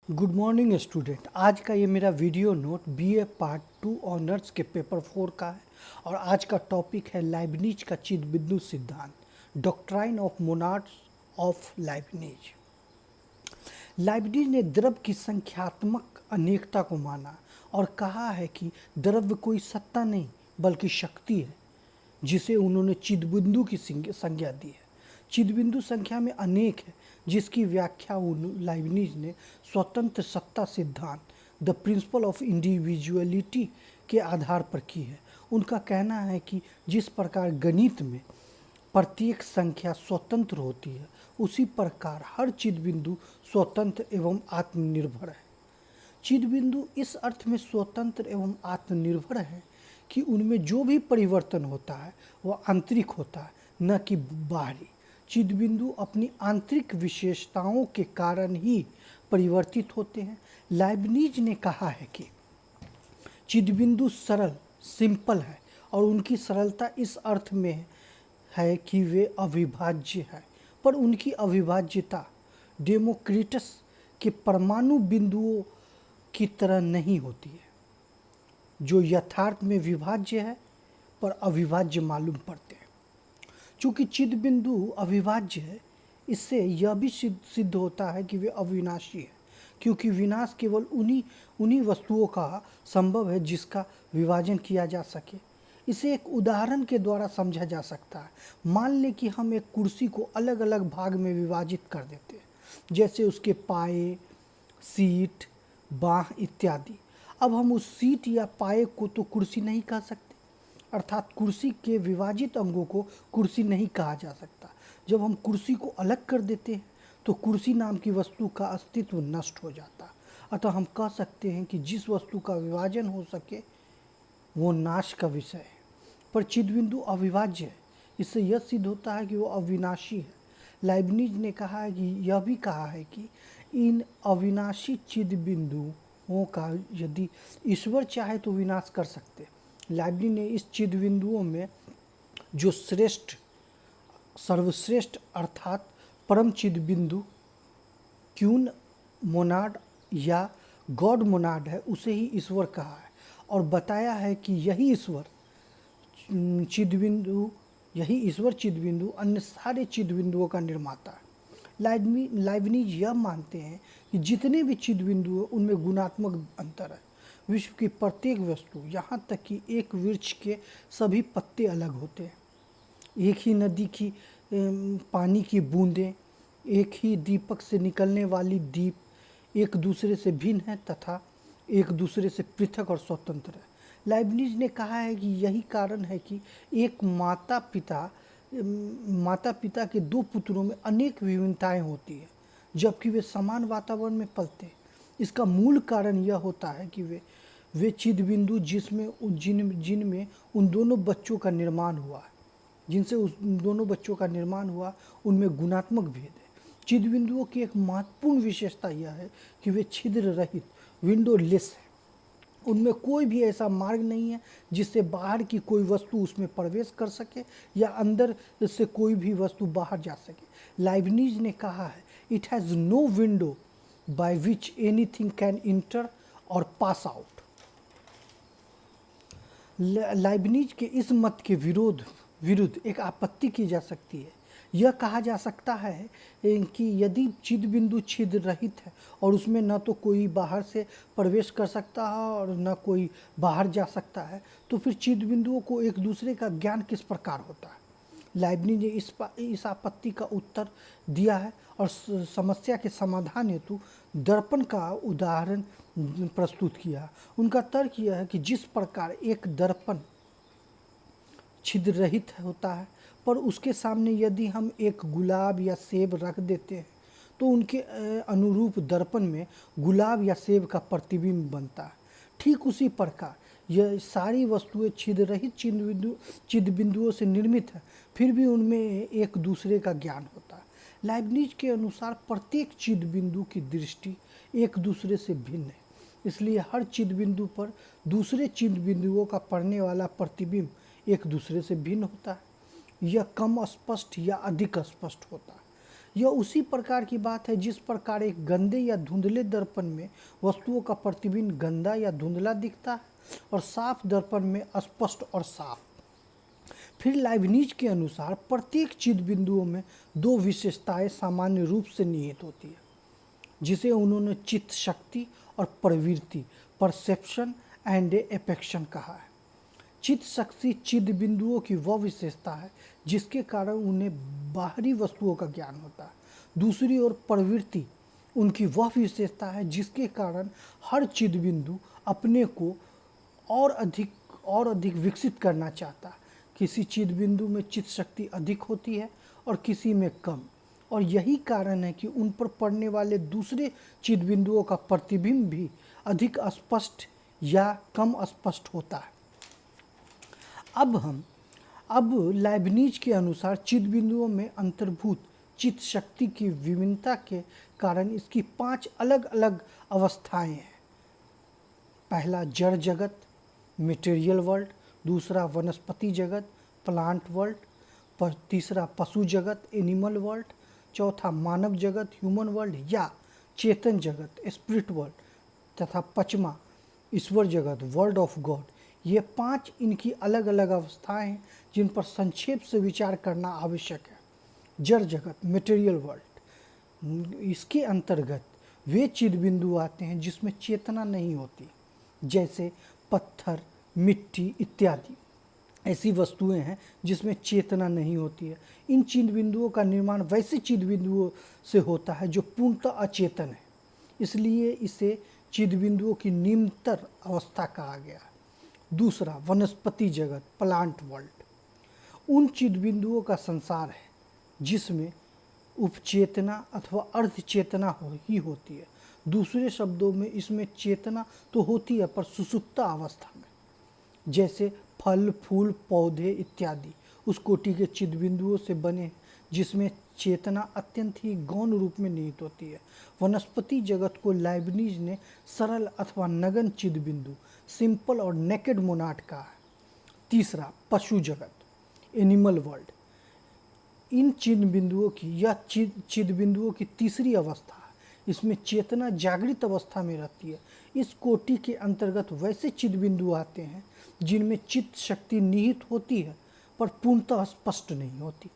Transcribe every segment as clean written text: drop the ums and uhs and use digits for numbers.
Good morning student. आज का ये मेरा video note BA part 2 honours के पेपर 4 का है और आज का टॉपिक है लाइबनिज का चिदबिंदु सिद्धांत, doctrine of monads of Leibniz. Leibniz ने द्रव्य की संख्यात्मक अनेकता को माना और कहा है कि द्रव्य कोई सत्ता नहीं बल्कि शक्ति है, जिसे उन्होंने चिदबिंदु की संज्ञा दी है। चिदबिंदु संख्या में अनेक है, जिसकी व्याख्या लाइबनिज ने स्वतंत्र सत्ता सिद्धांत, द प्रिंसिपल ऑफ इंडिविजुअलिटी के आधार पर की है। उनका कहना है कि जिस प्रकार गणित में प्रत्येक संख्या स्वतंत्र होती है, उसी प्रकार हर चिदबिंदु स्वतंत्र एवं आत्मनिर्भर है। चिदबिंदु इस अर्थ में स्वतंत्र एवं आत्मनिर्भर है कि उनमें जो भी परिवर्तन होता है वह आंतरिक होता है, न कि बाहरी। चिदबिंदु अपनी आंतरिक विशेषताओं के कारण ही परिवर्तित होते हैं। लाइबनिज ने कहा है कि चिदबिंदु सरल सिंपल है और उनकी सरलता इस अर्थ में है कि वे अविभाज्य है, पर उनकी अविभाज्यता डेमोक्रिटस के परमाणु बिंदुओं की तरह नहीं होती है, जो यथार्थ में विभाज्य है पर अविभाज्य मालूम पड़ते हैं। चूँकि चिदबिंदु अविभाज्य है, इससे यह भी सिद्ध होता है कि वे अविनाशी है, क्योंकि विनाश केवल उन्हीं वस्तुओं का संभव है जिसका विभाजन किया जा सके। इसे एक उदाहरण के द्वारा समझा जा सकता है। मान लें कि हम एक कुर्सी को अलग अलग भाग में विभाजित कर देते हैं, जैसे उसके पाए, सीट, बाँह इत्यादि। अब हम उस सीट या पाए को तो कुर्सी नहीं कह सकते, अर्थात कुर्सी के विभाजित अंगों को कुर्सी नहीं कहा जा सकता। जब हम कुर्सी को अलग कर देते हैं तो कुर्सी नाम की वस्तु का अस्तित्व नष्ट हो जाता। अतः हम कह सकते हैं कि जिस वस्तु का विभाजन हो सके वो नाश का विषय है, पर चिदबिंदु अविभाज्य है। इससे यह सिद्ध होता है कि वो अविनाशी है। लाइबनिज ने कहा है कि यह भी कहा है कि इन अविनाशी चिदबिंदुओं का यदि ईश्वर चाहे तो विनाश कर सकते। लाइबनिज ने इस चिदबिंदुओं में जो सर्वश्रेष्ठ अर्थात परम चिदबिंदु क्यून मोनाड या गॉड मोनाड है, उसे ही ईश्वर कहा है और बताया है कि यही ईश्वर चिदबिंदु अन्य सारे चिदबिंदुओं का निर्माता है। लाइबनिज यह मानते हैं कि जितने भी चिदबिंदु हैं उनमें गुणात्मक अंतर है। विश्व की प्रत्येक वस्तु, यहाँ तक कि एक वृक्ष के सभी पत्ते अलग होते हैं। एक ही नदी की पानी की बूंदें, एक ही दीपक से निकलने वाली दीप एक दूसरे से भिन्न है तथा एक दूसरे से पृथक और स्वतंत्र है। लाइबनिज ने कहा है कि यही कारण है कि एक माता पिता के दो पुत्रों में अनेक विभिन्नताएं होती है, जबकि वे समान वातावरण में पलते हैं। इसका मूल कारण यह होता है कि वे चिदबिंदु जिनमें उन दोनों बच्चों का निर्माण हुआ है, उन दोनों बच्चों का निर्माण हुआ, उनमें गुणात्मक भेद है। चिदबिंदुओं की एक महत्वपूर्ण विशेषता यह है कि वे छिद्र रहित विंडोलेस है। उनमें कोई भी ऐसा मार्ग नहीं है जिससे बाहर की कोई वस्तु उसमें प्रवेश कर सके या अंदर से कोई भी वस्तु बाहर जा सके। लाइबनिज ने कहा है, it has no window by which anything can enter or pass out. Leibniz के इस मत के विरुद्ध एक आपत्ति की जा सकती है। यह कहा जा सकता है कि यदि चिदबिंदु छिद्र रहित है और उसमें न तो कोई बाहर से प्रवेश कर सकता है और न कोई बाहर जा सकता है, तो फिर चिदबिंदुओं को एक दूसरे का ज्ञान किस प्रकार होता है। लाइबनिज ने इस आपत्ति का उत्तर दिया है और समस्या के समाधान हेतु दर्पण का उदाहरण प्रस्तुत किया। उनका तर्क यह है कि जिस प्रकार एक दर्पण छिद्र रहित होता है, पर उसके सामने यदि हम एक गुलाब या सेब रख देते हैं तो उनके अनुरूप दर्पण में गुलाब या सेब का प्रतिबिंब बनता है। ठीक उसी प्रकार यह सारी वस्तुएं छिद्र रहित चिदबिंदुओं से निर्मित है, फिर भी उनमें एक दूसरे का ज्ञान होता है। लाइबनिज के अनुसार प्रत्येक चिदबिंदु की दृष्टि एक दूसरे से भिन्न है, इसलिए हर चिदबिंदु पर दूसरे चिदबिंदुओं का पड़ने वाला प्रतिबिंब एक दूसरे से भिन्न होता है। यह कम स्पष्ट या अधिक स्पष्ट होता है। यह उसी प्रकार की बात है जिस प्रकार एक गंदे या धुंधले दर्पण में वस्तुओं का प्रतिबिंब गंदा या धुंधला दिखता है और साफ दर्पण में स्पष्ट और साफ। फिर लाइबनिज के अनुसार प्रत्येक चिद बिंदुओं में दो विशेषताएं सामान्य रूप से निहित होती है, जिसे उन्होंने चित्त शक्ति और प्रवृत्ति परसेप्शन एंड एफेक्शन कहा है। चित्त शक्ति चिद बिंदुओं की वह विशेषता है जिसके कारण उन्हें बाहरी वस्तुओं का ज्ञान होता है। दूसरी ओर प्रवृत्ति उनकी वह विशेषता है जिसके कारण हर चिद बिंदु अपने को और अधिक विकसित करना चाहता है। किसी चिद बिंदु में चित्त शक्ति अधिक होती है और किसी में कम, और यही कारण है कि उन पर पड़ने वाले दूसरे चिद बिंदुओं का प्रतिबिंब भी अधिक स्पष्ट या कम स्पष्ट होता है। अब लाइबनिज के अनुसार चिद बिंदुओं में अंतर्भूत चित्त शक्ति की विभिन्नता के कारण इसकी 5 अलग अलग अवस्थाएं हैं। पहला जड़ जगत मटेरियल वर्ल्ड, दूसरा वनस्पति जगत प्लांट वर्ल्ड, तीसरा पशु जगत एनिमल वर्ल्ड, चौथा मानव जगत ह्यूमन वर्ल्ड या चेतन जगत स्पिरिट वर्ल्ड, तथा पांचवा ईश्वर जगत वर्ल्ड ऑफ गॉड। ये 5 इनकी अलग अलग अवस्थाएं हैं जिन पर संक्षेप से विचार करना आवश्यक है। जड़ जगत मटेरियल वर्ल्ड, इसके अंतर्गत वे चिद बिंदु आते हैं जिसमें चेतना नहीं होती, जैसे पत्थर मिट्टी इत्यादि। ऐसी वस्तुएं हैं जिसमें चेतना नहीं होती है। इन चिद बिंदुओं का निर्माण वैसे चिद बिंदुओं से होता है जो पूर्णतः अचेतन है, इसलिए इसे चिद बिंदुओं की निम्नतर अवस्था कहा गया। दूसरा वनस्पति जगत प्लांट वर्ल्ड, उन चिद बिंदुओं का संसार है जिसमें उपचेतना अथवा अर्धचेतना ही होती है। दूसरे शब्दों में इसमें चेतना तो होती है पर सुसुप्त अवस्था में, जैसे फल फूल पौधे इत्यादि उस कोटि के चिद बिंदुओं से बने जिसमें चेतना अत्यंत ही गौण रूप में निहित होती है। वनस्पति जगत को लाइबनिज ने सरल अथवा नगन चिद बिंदु सिंपल और नेकेड मोनाड कहा है। तीसरा पशु जगत एनिमल वर्ल्ड, इन चिद बिंदुओं की यह चिद बिंदुओं की तीसरी अवस्था है। इसमें चेतना जागृत अवस्था में रहती है। इस कोटि के अंतर्गत वैसे चिद बिंदु आते हैं जिनमें चित्त शक्ति निहित होती है पर पूर्णतः स्पष्ट नहीं होती।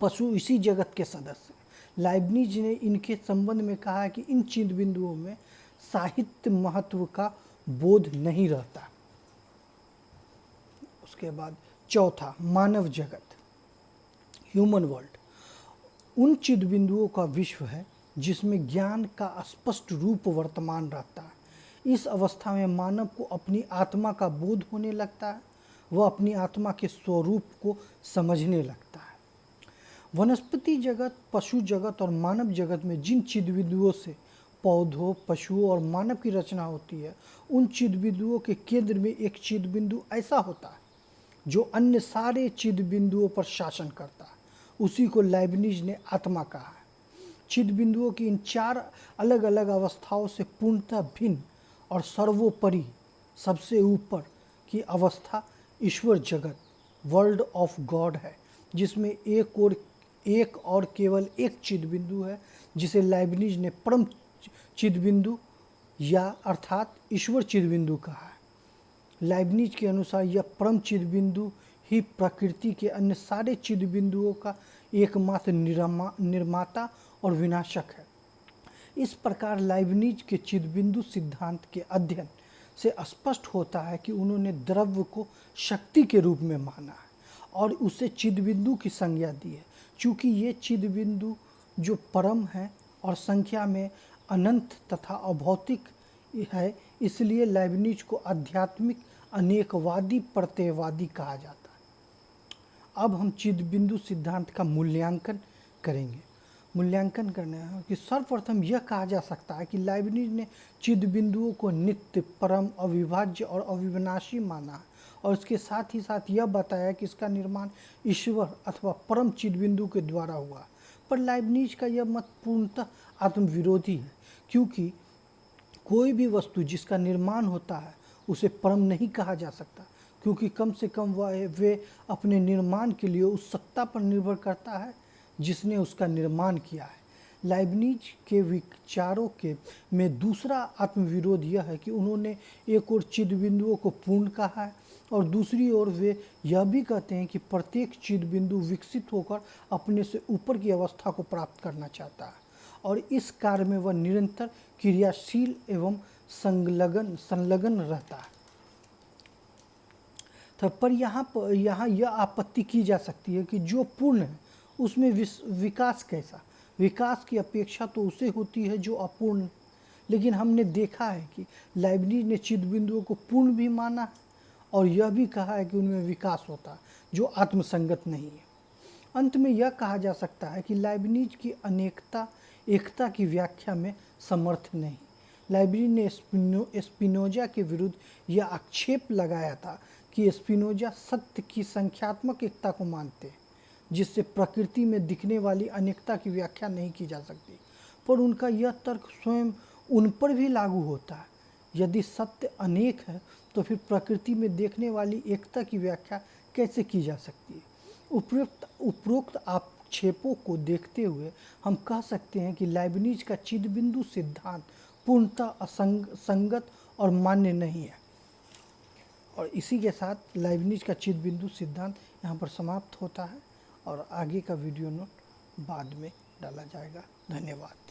पशु इसी जगत के सदस्य हैं। लाइबनिज ने इनके संबंध में कहा है कि इन चिद बिंदुओं में साहित्य महत्व का बोध नहीं रहता। उसके बाद चौथा मानव जगत ह्यूमन वर्ल्ड, उन चिद बिंदुओं का विश्व है जिसमें ज्ञान का स्पष्ट रूप वर्तमान रहता है। इस अवस्था में मानव को अपनी आत्मा का बोध होने लगता है, वह अपनी आत्मा के स्वरूप को समझने लगता है। वनस्पति जगत पशु जगत और मानव जगत में जिन चिद बिंदुओं से पौधों पशुओं और मानव की रचना होती है, उन चिद बिंदुओं के केंद्र में एक चिद बिंदु ऐसा होता है जो अन्य सारे चिद बिंदुओं पर शासन करता है। उसी को लाइबनिज ने आत्मा कहा है। चिद बिंदुओं की इन 4 अलग अलग अवस्थाओं से पूर्णतः भिन्न और सर्वोपरि सबसे ऊपर की अवस्था ईश्वर जगत वर्ल्ड ऑफ गॉड है, जिसमें एक और केवल एक चिद बिंदु है जिसे लाइबनिज ने परम चिद बिंदु या अर्थात ईश्वर चिद बिंदु कहा है। लाइबनिज के अनुसार यह परम चिद बिंदु ही प्रकृति के अन्य सारे चिद बिंदुओं का एकमात्र निर्माता और विनाशक है। इस प्रकार लाइबनिज के चिद बिंदु सिद्धांत के अध्ययन से स्पष्ट होता है कि उन्होंने द्रव्य को शक्ति के रूप में माना है और उसे चिद बिंदु की संज्ञा दी है। चूँकि ये चिद बिंदु जो परम है और संख्या में अनंत तथा अभौतिक है, इसलिए लाइबनिज को आध्यात्मिक अनेकवादी प्रत्ययवादी कहा जाता है। अब हम चिद बिंदु सिद्धांत का मूल्यांकन करेंगे। मूल्यांकन करना है कि सर्वप्रथम यह कहा जा सकता है कि लाइबनिज ने चिद बिंदुओं को नित्य परम अविभाज्य और अविनाशी माना है और इसके साथ ही साथ यह बताया कि इसका निर्माण ईश्वर अथवा परम चिद बिंदु के द्वारा हुआ। पर लाइबनिज का यह मत पूर्णतः आत्मविरोधी है, क्योंकि कोई भी वस्तु जिसका निर्माण होता है उसे परम नहीं कहा जा सकता, क्योंकि कम से कम वे अपने निर्माण के लिए उस सत्ता पर निर्भर करता है जिसने उसका निर्माण किया है। लाइब्निज के विचारों के में दूसरा आत्मविरोध यह है कि उन्होंने एक ओर चिद बिंदुओं को पूर्ण कहा है और दूसरी ओर वे यह भी कहते हैं कि प्रत्येक चिद बिंदु विकसित होकर अपने से ऊपर की अवस्था को प्राप्त करना चाहता है और इस कार्य में वह निरंतर क्रियाशील एवं संलग्न रहता है। तो पर यहाँ यह आपत्ति की जा सकती है कि जो पूर्ण है उसमें विकास कैसा? विकास की अपेक्षा तो उसे होती है जो अपूर्ण। लेकिन हमने देखा है कि लाइब्निज ने चिद बिंदुओं को पूर्ण भी माना है और यह भी कहा है कि उनमें विकास होता है जो आत्मसंगत नहीं है। अंत में यह कहा जा सकता है कि लाइब्निज की अनेकता एकता की व्याख्या में समर्थ नहीं। लाइब्निज ने स्पिनोजा के विरुद्ध यह आक्षेप लगाया था कि स्पिनोजा सत्य की संख्यात्मक एकता को मानते हैं जिससे प्रकृति में दिखने वाली अनेकता की व्याख्या नहीं की जा सकती, पर उनका यह तर्क स्वयं उन पर भी लागू होता है। यदि सत्य अनेक है तो फिर प्रकृति में देखने वाली एकता की व्याख्या कैसे की जा सकती है? उपरोक्त आक्षेपों को देखते हुए हम कह सकते हैं कि लाइब्निज का चिदबिंदु सिद्धांत पूर्णतः संगत और मान्य नहीं है। और इसी के साथ लाइब्निज का चिदबिंदु सिद्धांत यहाँ पर समाप्त होता है और आगे का वीडियो नोट बाद में डाला जाएगा। धन्यवाद।